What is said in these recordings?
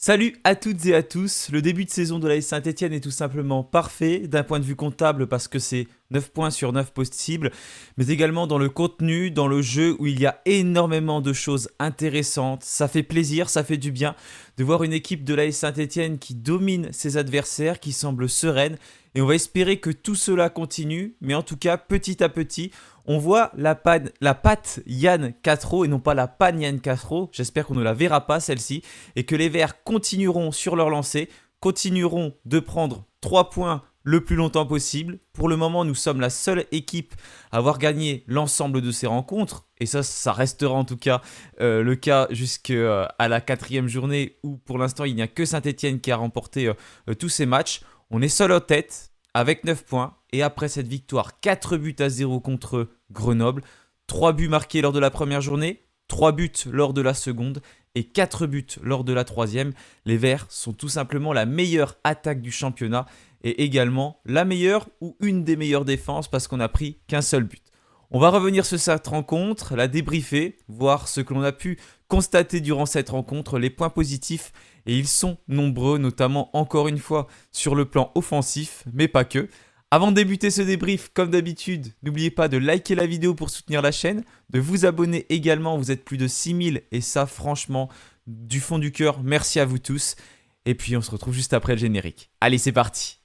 Salut à toutes et à tous, le début de saison de l'AS Saint-Etienne est tout simplement parfait d'un point de vue comptable parce que c'est 9 points sur 9 possibles, mais également dans le contenu, dans le jeu où il y a énormément de choses intéressantes. Ça fait plaisir, ça fait du bien de voir une équipe de l'AS Saint-Etienne qui domine ses adversaires, qui semble sereine, et on va espérer que tout cela continue, mais en tout cas petit à petit, on voit la patte Yann Castro et non pas la panne Yann Castro. J'espère qu'on ne la verra pas celle-ci et que les Verts continueront sur leur lancée, continueront de prendre 3 points le plus longtemps possible. Pour le moment, nous sommes la seule équipe à avoir gagné l'ensemble de ces rencontres. Et ça restera en tout cas le cas jusqu'à la 4e journée où pour l'instant il n'y a que Saint-Etienne qui a remporté tous ces matchs. On est seul en tête avec 9 points. Et après cette victoire, 4-0 contre Grenoble, 3 buts marqués lors de la première journée, 3 buts lors de la seconde et 4 buts lors de la troisième. Les Verts sont tout simplement la meilleure attaque du championnat et également la meilleure ou une des meilleures défenses parce qu'on n'a pris qu'un seul but. On va revenir sur cette rencontre, la débriefer, voir ce que l'on a pu constater durant cette rencontre, les points positifs, et ils sont nombreux, notamment encore une fois sur le plan offensif, mais pas que. Avant de débuter ce débrief, comme d'habitude, n'oubliez pas de liker la vidéo pour soutenir la chaîne, de vous abonner également, vous êtes plus de 6000 et ça franchement, du fond du cœur, merci à vous tous. Et puis on se retrouve juste après le générique. Allez, c'est parti!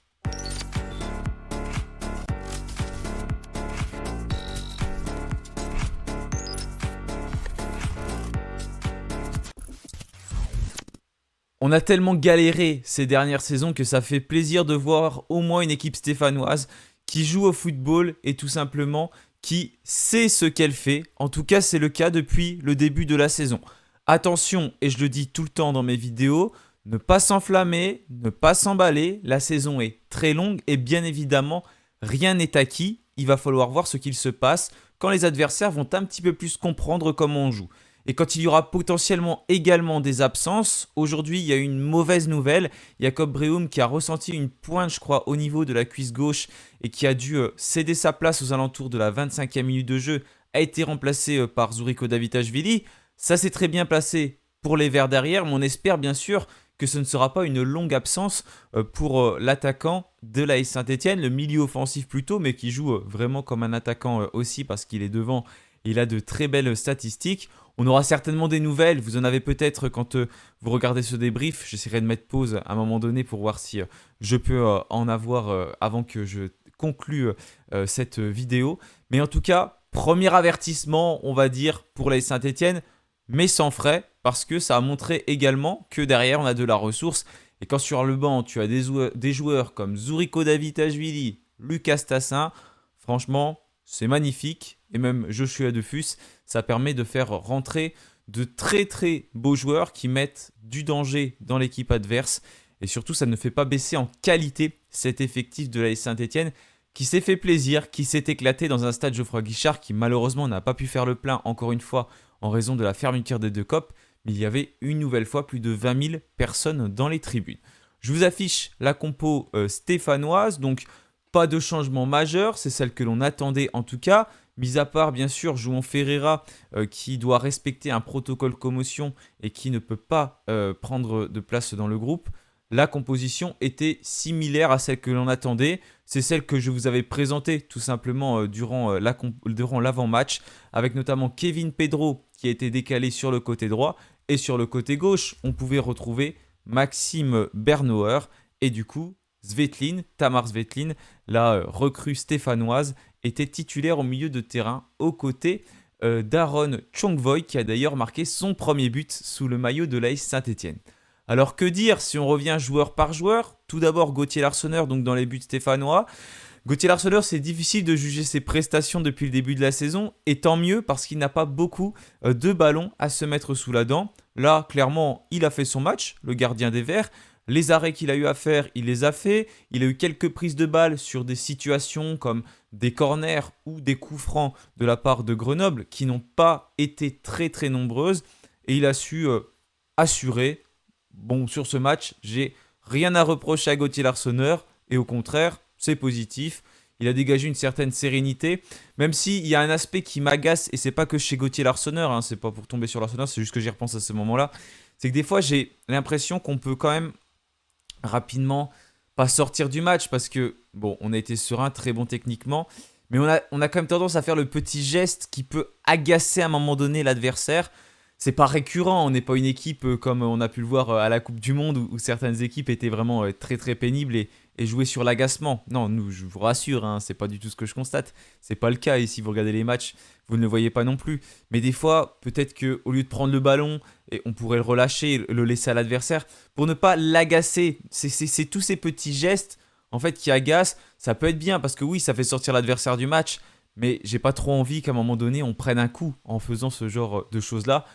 On a tellement galéré ces dernières saisons que ça fait plaisir de voir au moins une équipe stéphanoise qui joue au football et tout simplement qui sait ce qu'elle fait. En tout cas, c'est le cas depuis le début de la saison. Attention, et je le dis tout le temps dans mes vidéos, ne pas s'enflammer, ne pas s'emballer. La saison est très longue et bien évidemment, rien n'est acquis. Il va falloir voir ce qu'il se passe quand les adversaires vont un petit peu plus comprendre comment on joue. Et quand il y aura potentiellement également des absences, aujourd'hui il y a une mauvaise nouvelle. Jacob Brehum qui a ressenti une pointe je crois au niveau de la cuisse gauche et qui a dû céder sa place aux alentours de la 25e minute de jeu a été remplacé par Zuriko Davitashvili. Ça s'est très bien placé pour les Verts derrière, mais on espère bien sûr que ce ne sera pas une longue absence pour l'attaquant de l'AS Saint-Etienne, le milieu offensif plutôt, mais qui joue vraiment comme un attaquant aussi parce qu'il est devant. Il a de très belles statistiques. On aura certainement des nouvelles. Vous en avez peut-être quand vous regardez ce débrief. J'essaierai de mettre pause à un moment donné pour voir si je peux en avoir avant que je conclue cette vidéo. Mais en tout cas, premier avertissement, on va dire, pour les Saint-Etienne, mais sans frais, parce que ça a montré également que derrière, on a de la ressource. Et quand sur le banc, tu as des joueurs comme Zuriko Davitashvili, Lucas Tassin, franchement, c'est magnifique. Et même Joshua Defus, ça permet de faire rentrer de très très beaux joueurs qui mettent du danger dans l'équipe adverse. Et surtout, ça ne fait pas baisser en qualité cet effectif de l'AS Saint-Etienne qui s'est fait plaisir, qui s'est éclaté dans un stade Geoffroy Guichard qui malheureusement n'a pas pu faire le plein encore une fois en raison de la fermeture des deux copes. Mais il y avait une nouvelle fois plus de 20 000 personnes dans les tribunes. Je vous affiche la compo stéphanoise, donc pas de changement majeur, c'est celle que l'on attendait en tout cas. Mis à part, bien sûr, João Ferreira qui doit respecter un protocole commotion et qui ne peut pas prendre de place dans le groupe, la composition était similaire à celle que l'on attendait. C'est celle que je vous avais présentée tout simplement durant l'avant-match, avec notamment Kevin Pedro qui a été décalé sur le côté droit. Et sur le côté gauche, on pouvait retrouver Maxime Bernauer et du coup, Tamar Svetlin, la recrue stéphanoise, était titulaire au milieu de terrain aux côtés d'Aaron Chongvoy qui a d'ailleurs marqué son premier but sous le maillot de l'AS Saint-Etienne. Alors que dire si on revient joueur par joueur? Tout d'abord Gauthier Larsonneur donc dans les buts stéphanois. Gauthier Larsonneur, c'est difficile de juger ses prestations depuis le début de la saison et tant mieux parce qu'il n'a pas beaucoup de ballons à se mettre sous la dent. Là, clairement, il a fait son match, le gardien des Verts. Les arrêts qu'il a eu à faire, il les a fait. Il a eu quelques prises de balles sur des situations comme des corners ou des coups francs de la part de Grenoble qui n'ont pas été très très nombreuses. Et il a su assurer. Bon, sur ce match, j'ai rien à reprocher à Gauthier Larsonneur. Et au contraire, c'est positif. Il a dégagé une certaine sérénité. Même s'il y a un aspect qui m'agace, et c'est pas que chez Gauthier Larsonneur, c'est pas pour tomber sur Larsonneur, c'est juste que j'y repense à ce moment-là. c'est que des fois, j'ai l'impression qu'on peut quand même rapidement pas sortir du match parce que, bon, on a été serein, très bon techniquement, mais on a quand même tendance à faire le petit geste qui peut agacer à un moment donné l'adversaire. C'est pas récurrent, on n'est pas une équipe comme on a pu le voir à la Coupe du Monde où certaines équipes étaient vraiment très très pénibles et jouaient sur l'agacement. Non, nous, je vous rassure, hein, c'est pas du tout ce que je constate. C'est pas le cas et si vous regardez les matchs, vous ne le voyez pas non plus. Mais des fois, peut-être qu'au lieu de prendre le ballon, et on pourrait le relâcher, le laisser à l'adversaire pour ne pas l'agacer. C'est tous ces petits gestes en fait qui agacent. Ça peut être bien parce que oui, ça fait sortir l'adversaire du match, mais j'ai pas trop envie qu'à un moment donné on prenne un coup en faisant ce genre de choses-là.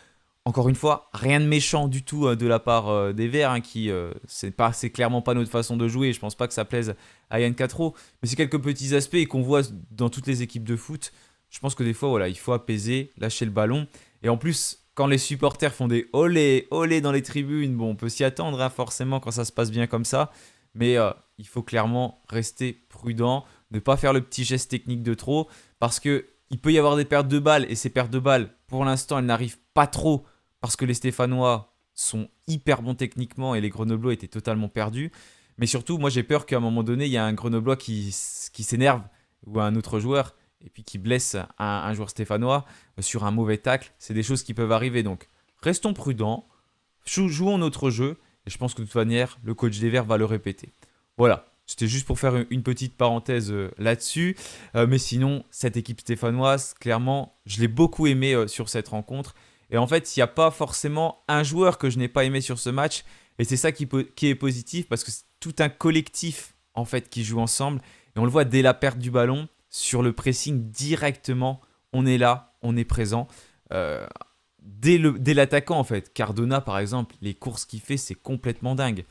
Encore une fois, rien de méchant du tout de la part des Verts, hein, qui c'est clairement pas notre façon de jouer. Je pense pas que ça plaise à Yann Catro, mais c'est quelques petits aspects et qu'on voit dans toutes les équipes de foot. Je pense que des fois, voilà, il faut apaiser, lâcher le ballon. Et en plus, quand les supporters font des olé, olé dans les tribunes, bon, on peut s'y attendre, hein, forcément, quand ça se passe bien comme ça. Mais il faut clairement rester prudent, ne pas faire le petit geste technique de trop, parce que il peut y avoir des pertes de balles, et ces pertes de balles, pour l'instant, elles n'arrivent pas trop parce que les Stéphanois sont hyper bons techniquement et les Grenoblois étaient totalement perdus. Mais surtout, moi j'ai peur qu'à un moment donné, il y a un Grenoblois qui s'énerve ou un autre joueur et puis qui blesse un joueur stéphanois sur un mauvais tacle. C'est des choses qui peuvent arriver. Donc restons prudents, jouons notre jeu et je pense que de toute manière, le coach des Verts va le répéter. Voilà. C'était juste pour faire une petite parenthèse là-dessus. Mais sinon, cette équipe stéphanoise, clairement, je l'ai beaucoup aimé sur cette rencontre. Et en fait, il n'y a pas forcément un joueur que je n'ai pas aimé sur ce match. Et c'est ça qui est positif parce que c'est tout un collectif en fait qui joue ensemble. Et on le voit dès la perte du ballon, sur le pressing directement, on est là, on est présent. Euh, dès l'attaquant en fait. Cardona par exemple, les courses qu'il fait, c'est complètement dingue.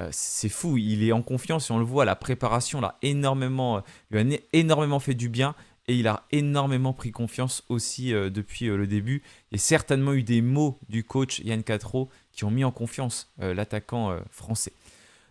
C'est fou, il est en confiance et on le voit, la préparation lui a énormément fait du bien. Et il a énormément pris confiance aussi depuis le début. Il y a certainement eu des mots du coach Yann Catro qui ont mis en confiance l'attaquant français.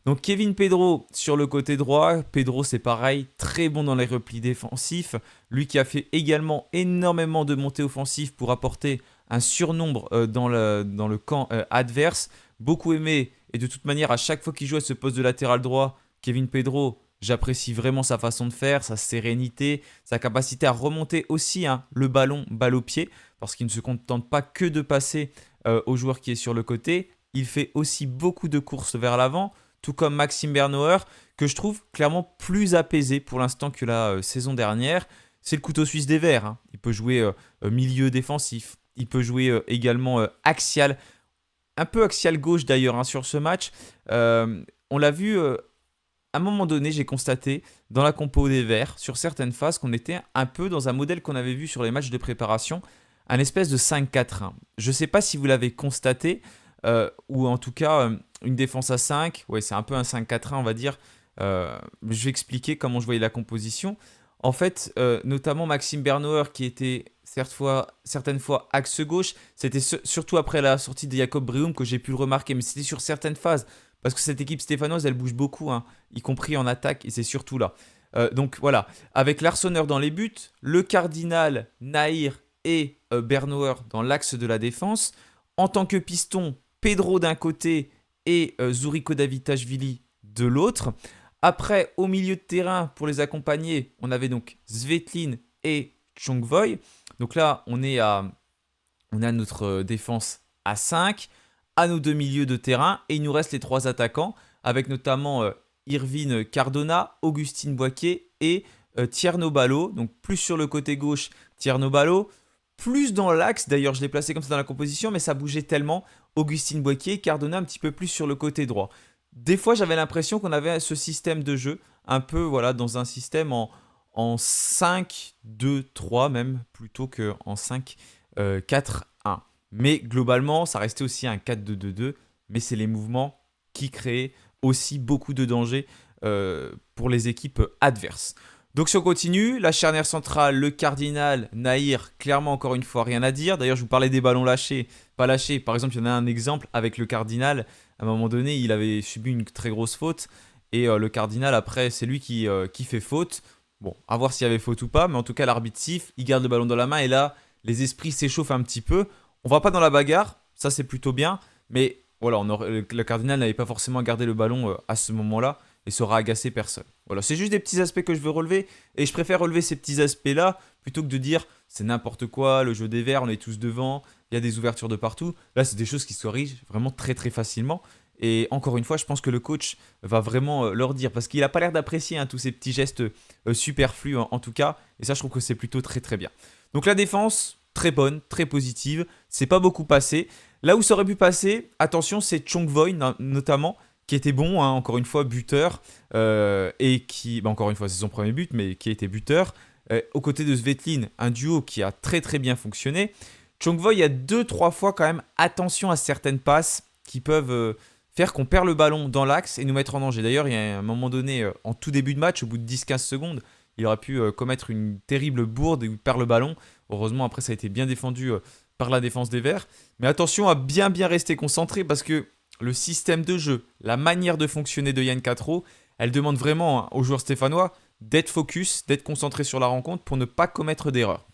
Donc Kevin Pedro sur le côté droit. Pedro c'est pareil, très bon dans les replis défensifs. Lui qui a fait également énormément de montées offensives pour apporter un surnombre dans le camp adverse. Beaucoup aimé et de toute manière à chaque fois qu'il joue à ce poste de latéral droit, Kevin Pedro, j'apprécie vraiment sa façon de faire, sa sérénité, sa capacité à remonter aussi le ballon, balle au pied, parce qu'il ne se contente pas que de passer au joueur qui est sur le côté. Il fait aussi beaucoup de courses vers l'avant, tout comme Maxime Bernauer, que je trouve clairement plus apaisé pour l'instant que la saison dernière. C'est le couteau suisse des Verts. Hein. Il peut jouer milieu défensif, il peut jouer également axial, un peu axial gauche d'ailleurs sur ce match. On l'a vu... à un moment donné, j'ai constaté dans la compo des Verts, sur certaines phases, qu'on était un peu dans un modèle qu'on avait vu sur les matchs de préparation, un espèce de 5-4-1. Je ne sais pas si vous l'avez constaté, ou en tout cas, une défense à 5. Ouais, c'est un peu un 5-4-1, on va dire. Je vais expliquer comment je voyais la composition. En fait, notamment Maxime Bernauer, qui était certaines fois axe gauche, c'était surtout après la sortie de Jacob Brioum que j'ai pu le remarquer, mais c'était sur certaines phases. Parce que cette équipe stéphanoise, elle bouge beaucoup, y compris en attaque, et c'est surtout là. Donc voilà, avec l'Arseneur dans les buts, le Cardinal, Nahir et Bernauer dans l'axe de la défense. En tant que piston, Pedro d'un côté et Zuriko Davitashvili de l'autre. Après, au milieu de terrain, pour les accompagner, on avait donc Svetlin et Chongvoy. Donc là, on a notre défense à 5. À nos deux milieux de terrain et il nous reste les trois attaquants avec notamment Irvine Cardona, Augustine Boaké et Tierno Ballo. Donc plus sur le côté gauche, Tierno Ballo, plus dans l'axe. D'ailleurs, je l'ai placé comme ça dans la composition, mais ça bougeait tellement. Augustine Boaké, Cardona un petit peu plus sur le côté droit. Des fois, j'avais l'impression qu'on avait ce système de jeu un peu dans un système en 5-2-3 même, plutôt qu'en 5-4-1. Mais globalement, ça restait aussi un 4-2-2-2, mais c'est les mouvements qui créaient aussi beaucoup de dangers pour les équipes adverses. Donc si on continue, la charnière centrale, le Cardinal, Nahir, clairement encore une fois rien à dire. D'ailleurs je vous parlais des ballons lâchés, pas lâchés. Par exemple il y en a un exemple avec le Cardinal, à un moment donné il avait subi une très grosse faute et le Cardinal après c'est lui qui fait faute. Bon, à voir s'il y avait faute ou pas, mais en tout cas l'arbitre siffle, il garde le ballon dans la main et là les esprits s'échauffent un petit peu. On va pas dans la bagarre, ça c'est plutôt bien, mais voilà, le Cardinal n'avait pas forcément gardé le ballon à ce moment-là et ça aura agacé personne. Voilà, c'est juste des petits aspects que je veux relever et je préfère relever ces petits aspects-là plutôt que de dire c'est n'importe quoi, le jeu des Verts, on est tous devant, il y a des ouvertures de partout. Là, c'est des choses qui se corrigent vraiment très très facilement. Et encore une fois, je pense que le coach va vraiment leur dire, parce qu'il n'a pas l'air d'apprécier tous ces petits gestes superflus en tout cas. Et ça, je trouve que c'est plutôt très très bien. Donc la défense, très bonne, très positive. C'est pas beaucoup passé. Là où ça aurait pu passer, attention, c'est Chong-Voi notamment, qui était bon, encore une fois, buteur. Et qui, encore une fois, c'est son premier but, mais qui a été buteur. Aux côtés de Svetlin, un duo qui a très très bien fonctionné. Chong-Voi, il y a 2-3 fois quand même, attention à certaines passes qui peuvent faire qu'on perd le ballon dans l'axe et nous mettre en danger. D'ailleurs, il y a un moment donné, en tout début de match, au bout de 10-15 secondes, il aurait pu commettre une terrible bourde et il perd le ballon. Heureusement, après, ça a été bien défendu par la défense des Verts. Mais attention à bien bien rester concentré parce que le système de jeu, la manière de fonctionner de Yann Castro, elle demande vraiment aux joueurs stéphanois d'être focus, d'être concentré sur la rencontre pour ne pas commettre d'erreurs.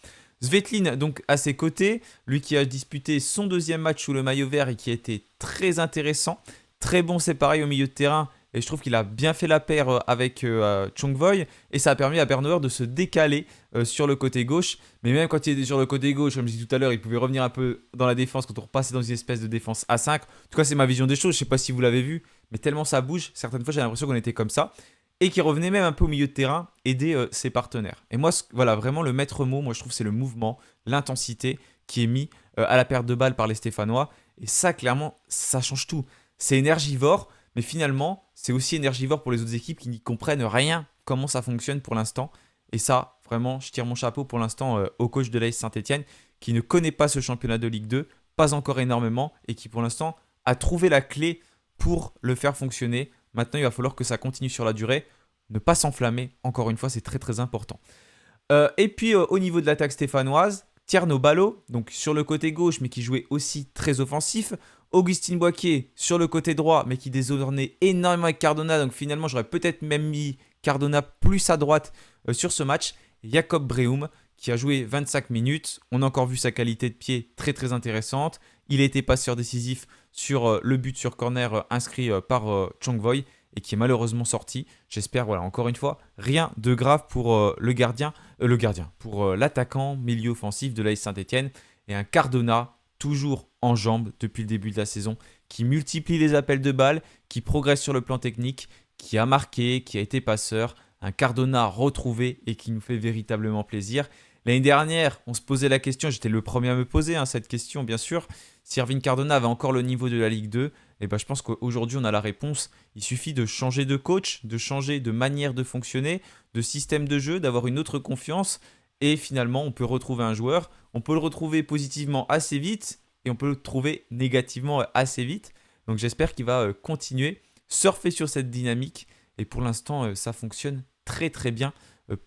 Svetlin, donc à ses côtés, lui qui a disputé son deuxième match sous le maillot vert et qui a été très intéressant, très bon, c'est pareil au milieu de terrain. Et je trouve qu'il a bien fait la paire avec Chong-Voi. Et ça a permis à Bernauer de se décaler sur le côté gauche. Mais même quand il était sur le côté gauche, comme je disais tout à l'heure, il pouvait revenir un peu dans la défense quand on repassait dans une espèce de défense à 5. En tout cas, c'est ma vision des choses. Je ne sais pas si vous l'avez vu. Mais tellement ça bouge, certaines fois j'ai l'impression qu'on était comme ça. Et qui revenait même un peu au milieu de terrain, aider ses partenaires. Et moi, voilà, vraiment le maître mot, moi je trouve c'est le mouvement, l'intensité qui est mis à la perte de balle par les Stéphanois. Et ça, clairement, ça change tout. C'est énergivore, mais finalement, c'est aussi énergivore pour les autres équipes qui n'y comprennent rien comment ça fonctionne pour l'instant. Et ça, vraiment, je tire mon chapeau pour l'instant au coach de l'AS Saint-Etienne qui ne connaît pas ce championnat de Ligue 2, pas encore énormément, et qui pour l'instant a trouvé la clé pour le faire fonctionner. Maintenant, il va falloir que ça continue sur la durée. Ne pas s'enflammer, encore une fois, c'est très très important. Et puis, au niveau de l'attaque stéphanoise, Tierno Ballo, donc sur le côté gauche, mais qui jouait aussi très offensif. Augustin Boisquier sur le côté droit, mais qui désordonnait énormément avec Cardona. Donc finalement, j'aurais peut-être même mis Cardona plus à droite sur ce match. Jacob Breum, qui a joué 25 minutes. On a encore vu sa qualité de pied très très intéressante. Il a été passeur décisif sur le but sur corner inscrit par Chong-Voi et qui est malheureusement sorti. J'espère, voilà, encore une fois, rien de grave pour pour l'attaquant milieu offensif de l'AS Saint-Etienne et un Cardona toujours en jambes depuis le début de la saison, qui multiplie les appels de balles, qui progresse sur le plan technique, qui a marqué, qui a été passeur, un Cardona retrouvé et qui nous fait véritablement plaisir. L'année dernière, on se posait la question, j'étais le premier à me poser cette question bien sûr, si Ervin Cardona avait encore le niveau de la Ligue 2, et je pense qu'aujourd'hui on a la réponse. Il suffit de changer de coach, de changer de manière de fonctionner, de système de jeu, d'avoir une autre confiance, et finalement on peut retrouver un joueur, on peut le retrouver positivement assez vite, et on peut le trouver négativement assez vite. Donc j'espère qu'il va continuer, surfer sur cette dynamique, et pour l'instant ça fonctionne très très bien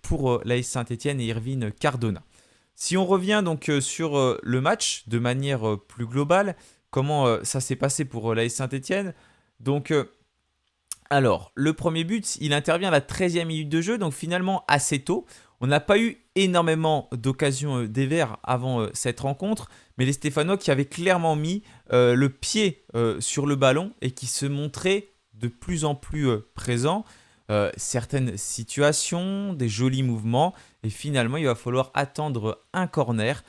pour l'AS Saint-Etienne et Ervin Cardona. Si on revient donc sur le match de manière plus globale, comment ça s'est passé pour l'AS Saint-Etienne. Donc, alors, le premier but, il intervient à la 13e minute de jeu, donc finalement assez tôt. On n'a pas eu énormément d'occasions des Verts avant cette rencontre, mais les Stéphanois qui avaient clairement mis le pied sur le ballon et qui se montraient de plus en plus présents. Certaines situations, des jolis mouvements, et finalement il va falloir attendre un corner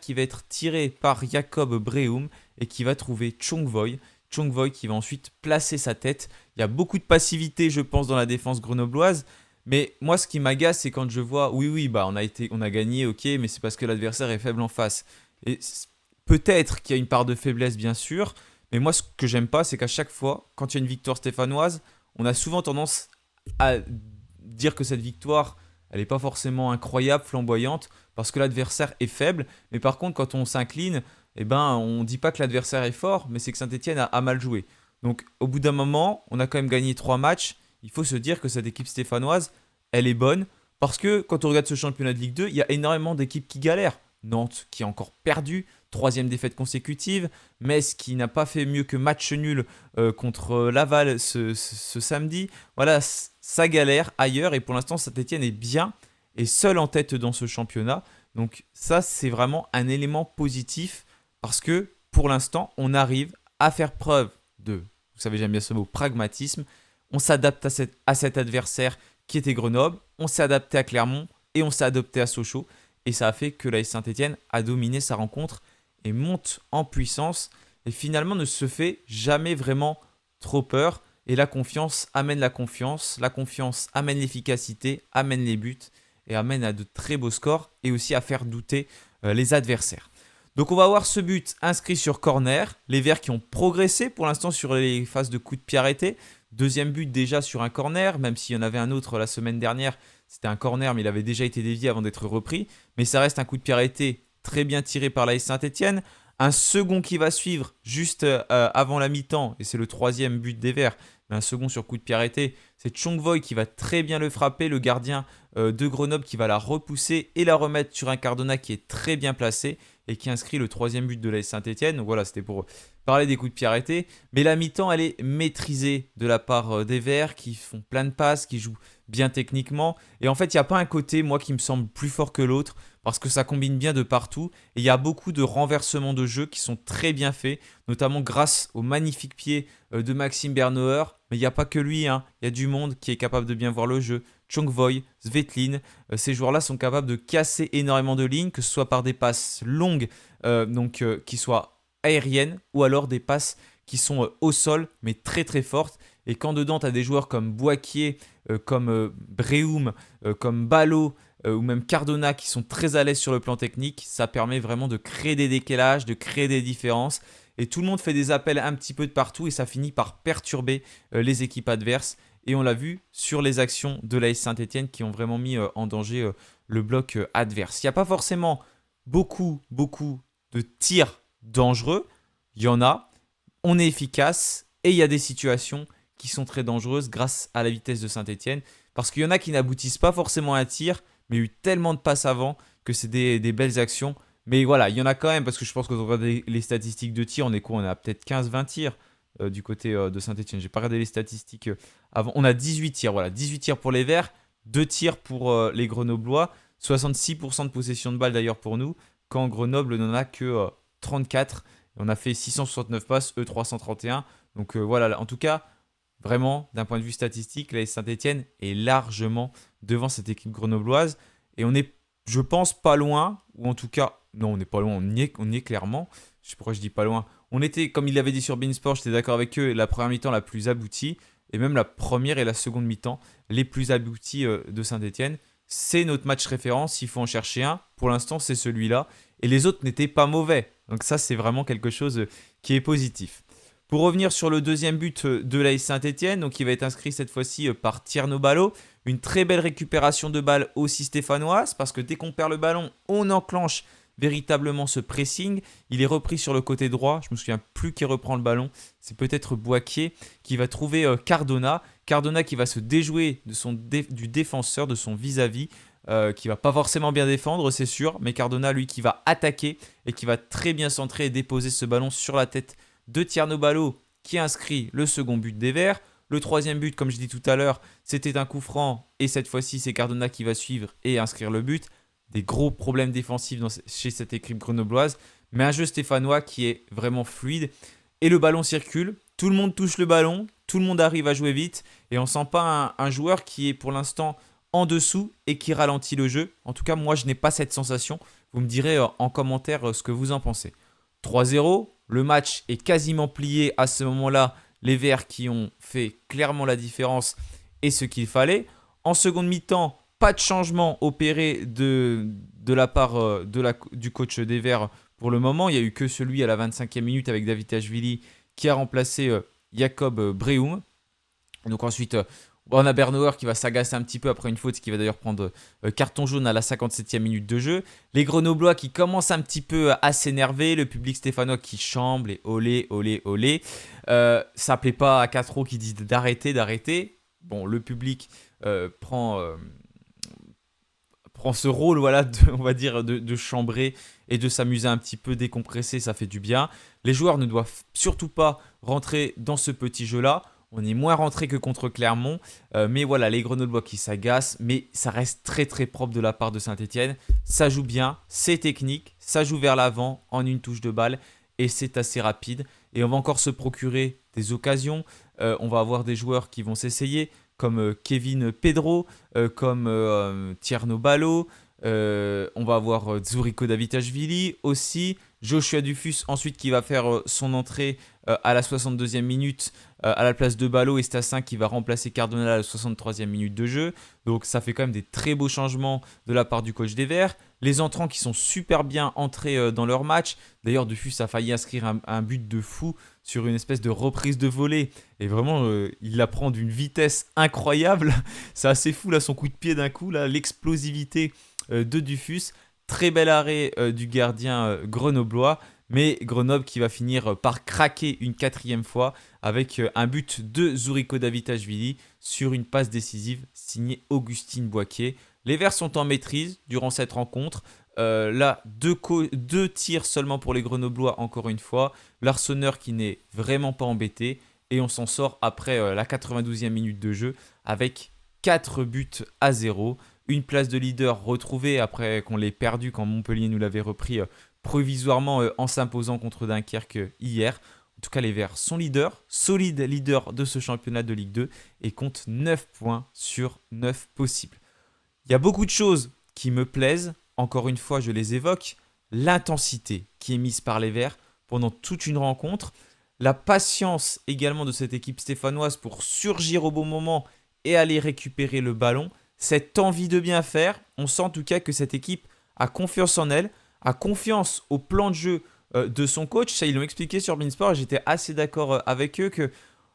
qui va être tiré par Jacob Breum et qui va trouver Chong-Voi qui va ensuite placer sa tête. Il y a beaucoup de passivité je pense dans la défense grenobloise, mais moi ce qui m'agace c'est quand je vois on a gagné, ok, mais c'est parce que l'adversaire est faible en face, et peut-être qu'il y a une part de faiblesse bien sûr, mais moi ce que j'aime pas c'est qu'à chaque fois quand il y a une victoire stéphanoise, on a souvent tendance à dire que cette victoire, elle n'est pas forcément incroyable, flamboyante, parce que l'adversaire est faible. Mais par contre, quand on s'incline, on ne dit pas que l'adversaire est fort, mais c'est que Saint-Etienne a mal joué. Donc au bout d'un moment, on a quand même gagné 3 matchs. Il faut se dire que cette équipe stéphanoise, elle est bonne, parce que quand on regarde ce championnat de Ligue 2, il y a énormément d'équipes qui galèrent. Nantes qui a encore perdu, 3e défaite consécutive. Metz qui n'a pas fait mieux que match nul contre Laval ce samedi. Voilà, ça galère ailleurs et pour l'instant Saint-Etienne est bien et seul en tête dans ce championnat. Donc ça c'est vraiment un élément positif parce que pour l'instant on arrive à faire preuve de, vous savez, j'aime bien ce mot, pragmatisme. On s'adapte à cet adversaire qui était Grenoble, on s'est adapté à Clermont et on s'est adapté à Sochaux. Et ça a fait que l'AS Saint-Etienne a dominé sa rencontre et monte en puissance et finalement ne se fait jamais vraiment trop peur. Et la confiance amène la confiance amène l'efficacité, amène les buts et amène à de très beaux scores et aussi à faire douter les adversaires. Donc on va voir ce but inscrit sur corner, les Verts qui ont progressé pour l'instant sur les phases de coups de pied arrêtés. Deuxième but déjà sur un corner, même s'il y en avait un autre la semaine dernière, c'était un corner mais il avait déjà été dévié avant d'être repris. Mais ça reste un coup de pied arrêté très bien tiré par l'AS Saint-Etienne. Un second qui va suivre juste avant la mi-temps, et c'est le troisième but des Verts, mais un second sur coup de pied arrêté, c'est Chong Voy qui va très bien le frapper, le gardien de Grenoble qui va la repousser et la remettre sur un Cardona qui est très bien placé et qui inscrit le troisième but de l'AS Saint-Etienne. Donc voilà, c'était pour parler des coups de pied arrêtés. Mais la mi-temps, elle est maîtrisée de la part des Verts qui font plein de passes, qui jouent bien techniquement. Et en fait, il n'y a pas un côté, moi, qui me semble plus fort que l'autre parce que ça combine bien de partout. Et il y a beaucoup de renversements de jeu qui sont très bien faits, notamment grâce au magnifique pied de Maxime Bernauer. Mais il n'y a pas que lui, hein. Il y a du monde qui est capable de bien voir le jeu. Chong Voy, Svetlin, ces joueurs-là sont capables de casser énormément de lignes, que ce soit par des passes longues, qui soient aériennes, ou alors des passes qui sont au sol, mais très très fortes. Et quand dedans, tu as des joueurs comme Boakier, comme Breum, comme Ballot, ou même Cardona, qui sont très à l'aise sur le plan technique, ça permet vraiment de créer des décalages, de créer des différences. Et tout le monde fait des appels un petit peu de partout, et ça finit par perturber les équipes adverses. Et on l'a vu sur les actions de l'AS Saint-Etienne qui ont vraiment mis en danger le bloc adverse. Il n'y a pas forcément beaucoup de tirs dangereux. Il y en a. On est efficace et il y a des situations qui sont très dangereuses grâce à la vitesse de Saint-Etienne. Parce qu'il y en a qui n'aboutissent pas forcément à un tir, mais il y a eu tellement de passes avant que c'est des belles actions. Mais voilà, il y en a quand même parce que je pense que quand on regarde les statistiques de tir, on est quoi? On a peut-être 15-20 tirs. Du côté de Saint-Etienne. J'ai pas regardé les statistiques avant. On a 18 tirs, voilà. 18 tirs pour les Verts, 2 tirs pour les Grenoblois, 66% de possession de balle d'ailleurs pour nous, quand Grenoble n'en a que 34. On a fait 669 passes, eux 331. Donc voilà, en tout cas, vraiment, d'un point de vue statistique, la Saint-Etienne est largement devant cette équipe grenobloise. Et on est, je pense, pas loin, ou en tout cas, non, on n'est pas loin, on y est clairement. Je sais pourquoi je dis pas loin. On était, comme il l'avait dit sur Beansport, j'étais d'accord avec eux, la première mi-temps la plus aboutie, et même la première et la seconde mi-temps les plus abouties de Saint-Etienne. C'est notre match référence, il faut en chercher un. Pour l'instant, c'est celui-là. Et les autres n'étaient pas mauvais. Donc ça, c'est vraiment quelque chose qui est positif. Pour revenir sur le deuxième but de l'AS Saint-Etienne, donc il va être inscrit cette fois-ci par Tierno Ballot. Une très belle récupération de balle aussi stéphanoise, parce que dès qu'on perd le ballon, on enclenche véritablement ce pressing. Il est repris sur le côté droit. Je ne me souviens plus qui reprend le ballon. C'est peut-être Boakier qui va trouver Cardona. Cardona qui va se déjouer du défenseur, de son vis-à-vis, qui va pas forcément bien défendre, c'est sûr. Mais Cardona, lui, qui va attaquer et qui va très bien centrer et déposer ce ballon sur la tête de Tierno Ballot, qui inscrit le second but des Verts. Le troisième but, comme je dis tout à l'heure, c'était un coup franc. Et cette fois-ci, c'est Cardona qui va suivre et inscrire le but. Des gros problèmes défensifs chez cette équipe grenobloise, mais un jeu stéphanois qui est vraiment fluide. Et le ballon circule, tout le monde touche le ballon, tout le monde arrive à jouer vite, et on ne sent pas un joueur qui est pour l'instant en dessous et qui ralentit le jeu. En tout cas, moi, je n'ai pas cette sensation. Vous me direz en commentaire ce que vous en pensez. 3-0, le match est quasiment plié à ce moment-là. Les Verts qui ont fait clairement la différence et ce qu'il fallait. En seconde mi-temps, pas de changement opéré de la part du coach des Verts pour le moment. Il n'y a eu que celui à la 25e minute avec David Tachvili qui a remplacé Jacob Breum. Donc ensuite, on a Bernauer qui va s'agacer un petit peu après une faute, qui va d'ailleurs prendre carton jaune à la 57e minute de jeu. Les Grenoblois qui commencent un petit peu à s'énerver. Le public stéphanois qui chambre et olé, olé, olé. Ça ne plaît pas à Catro qui dit d'arrêter. Bon, le public prend ce rôle, voilà, on va dire, de chambrer et de s'amuser un petit peu, décompresser, ça fait du bien. Les joueurs ne doivent surtout pas rentrer dans ce petit jeu-là. On est moins rentré que contre Clermont. Mais voilà, les Grenoblois qui s'agacent. Mais ça reste très très propre de la part de Saint-Etienne. Ça joue bien, c'est technique, ça joue vers l'avant en une touche de balle. Et c'est assez rapide. et on va encore se procurer des occasions. On va avoir des joueurs qui vont s'essayer, comme Kevin Pedro, comme Tierno Ballo. On va avoir Zuriko Davitashvili aussi. Joshua Dufus ensuite qui va faire son entrée à la 62e minute à la place de Ballo, et Stassin qui va remplacer Cardona à la 63e minute de jeu. Donc ça fait quand même des très beaux changements de la part du coach des Verts. Les entrants qui sont super bien entrés dans leur match. D'ailleurs Dufus a failli inscrire un but de fou sur une espèce de reprise de volée. Et vraiment il la prend d'une vitesse incroyable. C'est assez fou là, son coup de pied d'un coup, là, l'explosivité de Dufus. Très bel arrêt du gardien grenoblois, mais Grenoble qui va finir par craquer une 4e fois avec un but de Zuriko Davitashvili sur une passe décisive signée Augustine Boisquier. Les Verts sont en maîtrise durant cette rencontre. Là, deux tirs seulement pour les Grenoblois encore une fois. Larsonneur qui n'est vraiment pas embêté, et on s'en sort après la 92e minute de jeu avec 4 buts à 0. Une place de leader retrouvée après qu'on l'ait perdu quand Montpellier nous l'avait repris provisoirement en s'imposant contre Dunkerque hier. En tout cas, les Verts sont leaders, solides leaders de ce championnat de Ligue 2 et comptent 9 points sur 9 possibles. Il y a beaucoup de choses qui me plaisent. Encore une fois, je les évoque. L'intensité qui est mise par les Verts pendant toute une rencontre. La patience également de cette équipe stéphanoise pour surgir au bon moment et aller récupérer le ballon. Cette envie de bien faire, on sent en tout cas que cette équipe a confiance en elle, a confiance au plan de jeu de son coach. Ça, ils l'ont expliqué sur Beansport et j'étais assez d'accord avec eux que,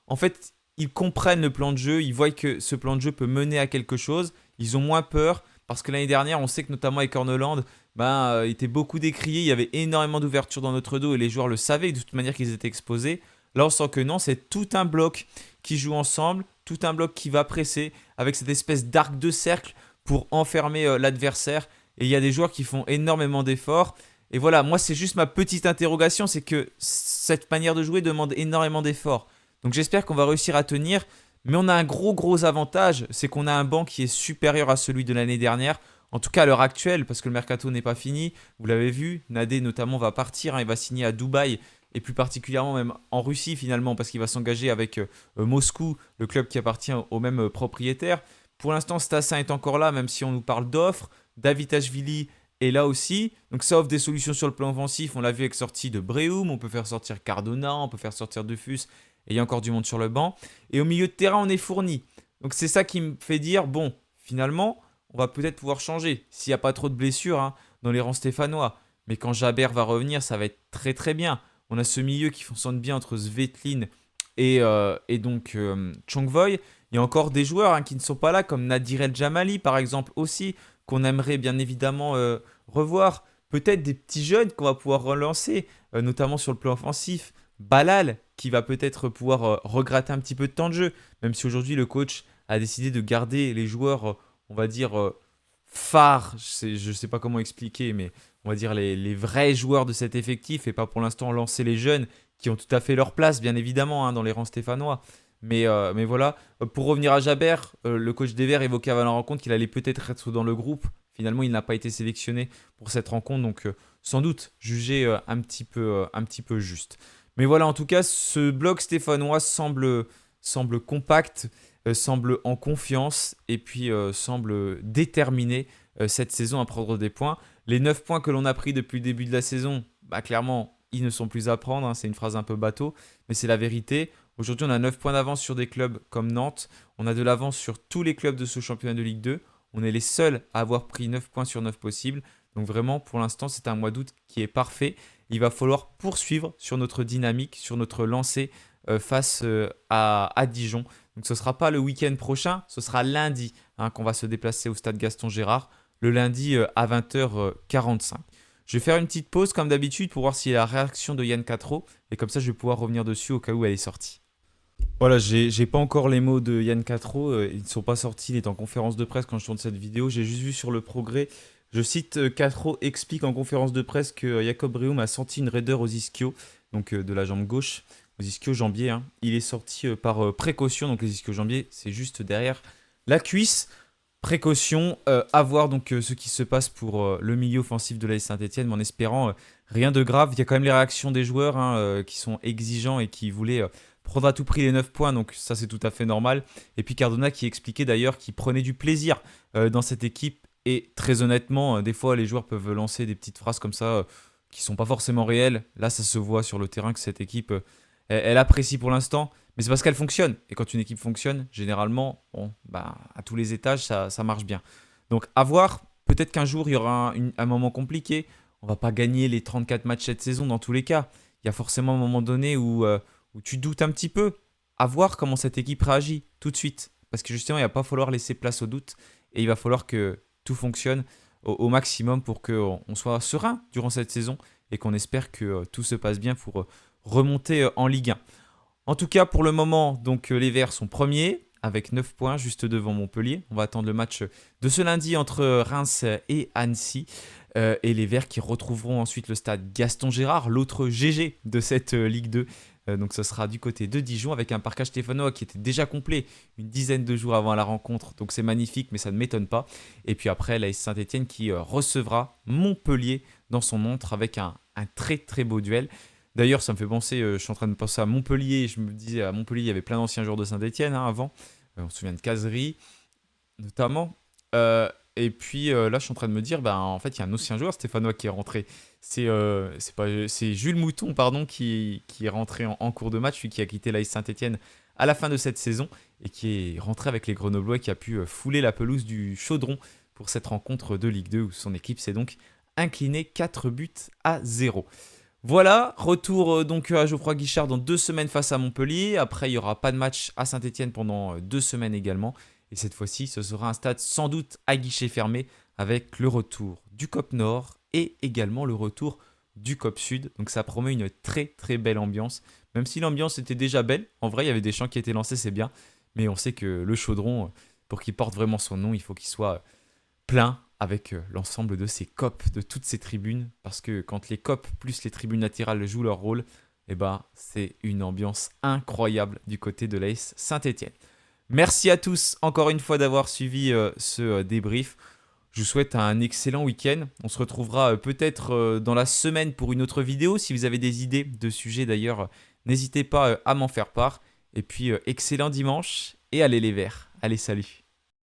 en fait, ils comprennent le plan de jeu, ils voient que ce plan de jeu peut mener à quelque chose, ils ont moins peur parce que l'année dernière, on sait que notamment avec Horneland, il était beaucoup décrié, il y avait énormément d'ouverture dans notre dos et les joueurs le savaient de toute manière qu'ils étaient exposés. Là, on sent que non, c'est tout un bloc qui joue ensemble, tout un bloc qui va presser avec cette espèce d'arc de cercle pour enfermer l'adversaire. Et il y a des joueurs qui font énormément d'efforts. Et voilà, moi, c'est juste ma petite interrogation, c'est que cette manière de jouer demande énormément d'efforts. Donc j'espère qu'on va réussir à tenir. Mais on a un gros avantage, c'est qu'on a un banc qui est supérieur à celui de l'année dernière. En tout cas à l'heure actuelle, parce que le mercato n'est pas fini. Vous l'avez vu, Nadé notamment va partir, il va signer à Dubaï. Et plus particulièrement même en Russie finalement, parce qu'il va s'engager avec Moscou, le club qui appartient au même propriétaire. Pour l'instant, Stassin est encore là, même si on nous parle d'offres. Davitashvili est là aussi. Donc ça offre des solutions sur le plan offensif. On l'a vu avec sortie de Breum, on peut faire sortir Cardona, on peut faire sortir Dufus, et il y a encore du monde sur le banc. Et au milieu de terrain, on est fourni. Donc c'est ça qui me fait dire, bon, finalement, on va peut-être pouvoir changer, s'il n'y a pas trop de blessures dans les rangs stéphanois. Mais quand Jabert va revenir, ça va être très bien. On a ce milieu qui fonctionne bien entre Svetlin et donc Chongvoy. Il y a encore des joueurs qui ne sont pas là, comme Nadir El Jamali par exemple aussi, qu'on aimerait bien évidemment revoir. Peut-être des petits jeunes qu'on va pouvoir relancer, notamment sur le plan offensif. Balal, qui va peut-être pouvoir regratter un petit peu de temps de jeu, même si aujourd'hui le coach a décidé de garder les joueurs, on va dire, phares. Je ne sais pas comment expliquer, mais on va dire les vrais joueurs de cet effectif et pas pour l'instant lancer les jeunes qui ont tout à fait leur place, bien évidemment, dans les rangs stéphanois. Mais voilà, pour revenir à Jabert, le coach des Verts évoquait avant la rencontre qu'il allait peut-être être dans le groupe. Finalement, il n'a pas été sélectionné pour cette rencontre, donc sans doute jugé un petit peu juste. Mais voilà, en tout cas, ce bloc stéphanois semble compact, semble en confiance et puis semble déterminé cette saison à prendre des points. Les 9 points que l'on a pris depuis le début de la saison, clairement, ils ne sont plus à prendre. C'est une phrase un peu bateau, mais c'est la vérité. Aujourd'hui, on a 9 points d'avance sur des clubs comme Nantes. On a de l'avance sur tous les clubs de ce championnat de Ligue 2. On est les seuls à avoir pris 9 points sur 9 possibles. Donc vraiment, pour l'instant, c'est un mois d'août qui est parfait. Il va falloir poursuivre sur notre dynamique, sur notre lancée face à Dijon. Donc ce ne sera pas le week-end prochain, ce sera lundi qu'on va se déplacer au stade Gaston Gérard, le lundi à 20h45. Je vais faire une petite pause comme d'habitude pour voir s'il y a la réaction de Yann Catro, et comme ça je vais pouvoir revenir dessus au cas où elle est sortie. Voilà, j'ai pas encore les mots de Yann Catro, ils ne sont pas sortis, il est en conférence de presse quand je tourne cette vidéo, j'ai juste vu sur le progrès. Je cite, Catro explique en conférence de presse que Jacob Breum a senti une raideur aux ischio, donc de la jambe gauche, aux ischio-jambiers. Il est sorti par précaution, donc les ischio-jambiers, c'est juste derrière la cuisse. précaution, à voir donc ce qui se passe pour le milieu offensif de l'AS Saint-Etienne, mais en espérant rien de grave. Il y a quand même les réactions des joueurs hein, qui sont exigeants et qui voulaient prendre à tout prix les 9 points, donc ça c'est tout à fait normal. Et puis Cardona qui expliquait d'ailleurs qu'il prenait du plaisir dans cette équipe, et très honnêtement, des fois les joueurs peuvent lancer des petites phrases comme ça qui sont pas forcément réelles. Là ça se voit sur le terrain que cette équipe, elle apprécie pour l'instant. Mais c'est parce qu'elle fonctionne. Et quand une équipe fonctionne, généralement, bon, bah, à tous les étages, ça marche bien. Donc, à voir. Peut-être qu'un jour, il y aura un moment compliqué. On va pas gagner les 34 matchs cette saison dans tous les cas. Il y a forcément un moment donné où tu doutes un petit peu. À voir comment cette équipe réagit tout de suite. Parce que justement, il va pas falloir laisser place au doute. Et il va falloir que tout fonctionne au maximum pour qu'on soit serein durant cette saison. Et qu'on espère que tout se passe bien pour remonter en Ligue 1. En tout cas, pour le moment, donc les Verts sont premiers avec 9 points juste devant Montpellier. On va attendre le match de ce lundi entre Reims et Annecy. Et les Verts qui retrouveront ensuite le stade Gaston Gérard, l'autre GG de cette Ligue 2. Donc ce sera du côté de Dijon avec un parcage stéphanois qui était déjà complet une dizaine de jours avant la rencontre. Donc c'est magnifique, mais ça ne m'étonne pas. Et puis après, l'AS Saint-Etienne qui recevra Montpellier dans son montre avec un très très beau duel. D'ailleurs, ça me fait penser, je suis en train de penser à Montpellier. Je me disais, à Montpellier, il y avait plein d'anciens joueurs de Saint-Etienne hein, avant. On se souvient de Cazerie, notamment. Et puis là, je suis en train de me dire, en fait, il y a un ancien joueur stéphanois qui est rentré. C'est Jules Mouton, pardon, qui est rentré en cours de match, lui qui a quitté l'AS Saint-Etienne à la fin de cette saison et qui est rentré avec les Grenoblois et qui a pu fouler la pelouse du Chaudron pour cette rencontre de Ligue 2 où son équipe s'est donc inclinée 4-0. Voilà, retour donc à Geoffroy Guichard dans 2 semaines face à Montpellier. Après, il n'y aura pas de match à Saint-Etienne pendant 2 semaines également. Et cette fois-ci, ce sera un stade sans doute à guichet fermé avec le retour du COP Nord et également le retour du COP Sud. Donc ça promet une très très belle ambiance. Même si l'ambiance était déjà belle, en vrai, il y avait des chants qui étaient lancés, c'est bien. Mais on sait que le Chaudron, pour qu'il porte vraiment son nom, il faut qu'il soit plein avec l'ensemble de ces COP, de toutes ces tribunes, parce que quand les COP plus les tribunes latérales jouent leur rôle, c'est une ambiance incroyable du côté de l'AS Saint-Etienne. Merci à tous encore une fois d'avoir suivi ce débrief. Je vous souhaite un excellent week-end. On se retrouvera peut-être dans la semaine pour une autre vidéo. Si vous avez des idées de sujets d'ailleurs, n'hésitez pas à m'en faire part. Et puis excellent dimanche et allez les Verts. Allez, salut.